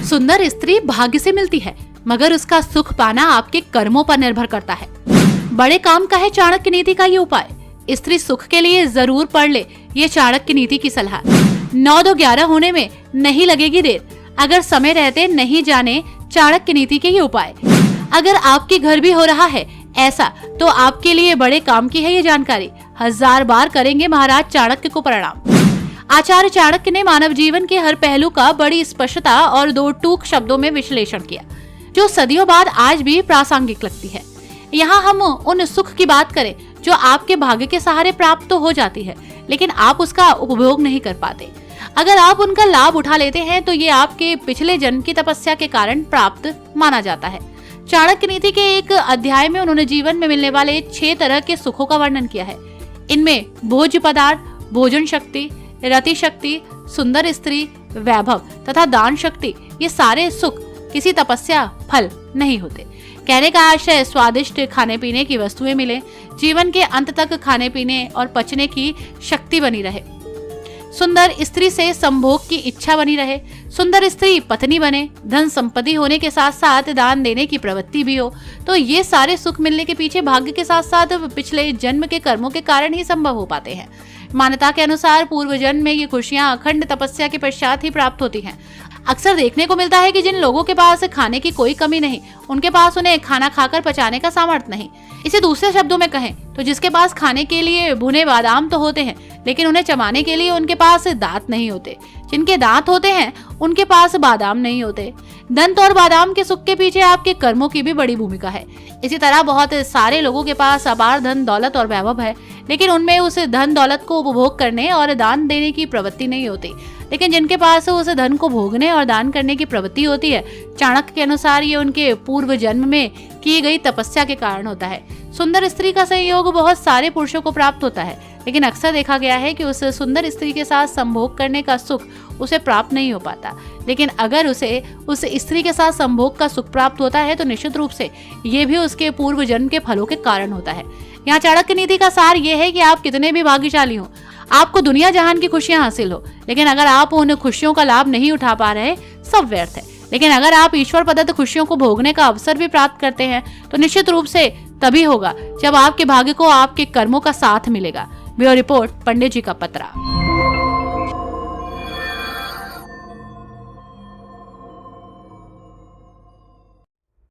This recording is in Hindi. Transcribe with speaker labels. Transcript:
Speaker 1: सुंदर स्त्री भाग्य से मिलती है, मगर उसका सुख पाना आपके कर्मों पर निर्भर करता है। बड़े काम का है चाणक्य नीति का ये उपाय। स्त्री सुख के लिए जरूर पढ़ ले ये चाणक्य नीति की सलाह। 9-2-11 होने में नहीं लगेगी देर, अगर समय रहते नहीं जाने चाणक्य नीति के ये उपाय। अगर आपके घर भी हो रहा है ऐसा, तो आपके लिए बड़े काम की है ये जानकारी। 1000 बार करेंगे महाराज चाणक्य को प्रणाम। आचार्य चाणक्य ने मानव जीवन के हर पहलू का बड़ी स्पष्टता और 2 टूक शब्दों में विश्लेषण किया, जो सदियों बाद आज भी प्रासंगिक लगती है। यहाँ हम उन सुख की बात करें जो आपके भाग्य के सहारे प्राप्त तो हो जाती है, लेकिन आप उसका उपभोग नहीं कर पाते। अगर आप उनका लाभ उठा लेते हैं तो ये आपके पिछले जन्म की तपस्या के कारण प्राप्त माना जाता है। चाणक्य नीति के एक अध्याय में उन्होंने जीवन में मिलने वाले 6 तरह के सुखों का वर्णन किया है। इनमें भोज्य पदार्थ, भोजन शक्ति, रति शक्ति, सुंदर स्त्री, वैभव तथा दान शक्ति, ये सारे सुख किसी तपस्या फल नहीं होते। कहने का आशय स्वादिष्ट खाने पीने की वस्तुएं मिले, जीवन के अंत तक खाने पीने और पचने की शक्ति बनी रहे, सुंदर स्त्री से संभोग की इच्छा बनी रहे, सुंदर स्त्री पत्नी बने, धन संपत्ति होने के साथ साथ दान देने की प्रवृत्ति भी हो। तो ये सारे सुख मिलने के पीछे भाग्य के साथ साथ पिछले जन्म के कर्मों के कारण ही संभव हो पाते हैं। मान्यता के अनुसार पूर्व जन्म में ये खुशियां अखंड तपस्या के पश्चात ही प्राप्त होती हैं। अक्सर देखने को मिलता है कि जिन लोगों के पास खाने की कोई कमी नहीं, उनके पास उन्हें खाना खाकर पचाने का सामर्थ्य नहीं। इसे दूसरे शब्दों में कहें तो जिसके पास खाने के लिए भुने बादाम तो होते हैं, लेकिन उन्हें चबाने के लिए उनके पास दांत नहीं होते। जिनके दांत होते हैं उनके पास बादाम नहीं होते। दंत और बादाम के सुख के पीछे आपके कर्मों की भी बड़ी भूमिका है। इसी तरह बहुत सारे लोगों के पास अपार धन दौलत और वैभव है, लेकिन उनमें उस धन दौलत को उपभोग करने और दान देने की प्रवृत्ति नहीं होती। लेकिन जिनके पास उस धन को भोगने और दान करने की प्रवृत्ति होती है, चाणक्य के अनुसार ये उनके पूर्व जन्म में की गई तपस्या के कारण होता है। सुंदर स्त्री का संयोग बहुत सारे पुरुषों को प्राप्त होता है, लेकिन अक्सर देखा गया है कि उस सुंदर स्त्री के साथ संभोग करने का सुख उसे प्राप्त नहीं हो पाता। लेकिन अगर उसे उस स्त्री के साथ संभोग का सुख प्राप्त होता है तो निश्चित रूप से ये भी उसके पूर्व जन्म के फलों के कारण होता है। यहाँ चाणक्य नीति का सार ये है कि आप कितने भी भाग्यशाली हो, आपको दुनिया जहान की खुशियां हासिल हो, लेकिन अगर आप उन खुशियों का लाभ नहीं उठा पा रहे, सब व्यर्थ है। लेकिन अगर आप ईश्वर प्रदत्त खुशियों को भोगने का अवसर भी प्राप्त करते हैं तो निश्चित रूप से तभी होगा जब आपके भाग्य को आपके कर्मों का साथ मिलेगा। ब्यूरो रिपोर्ट, पंडित जी का पत्रा।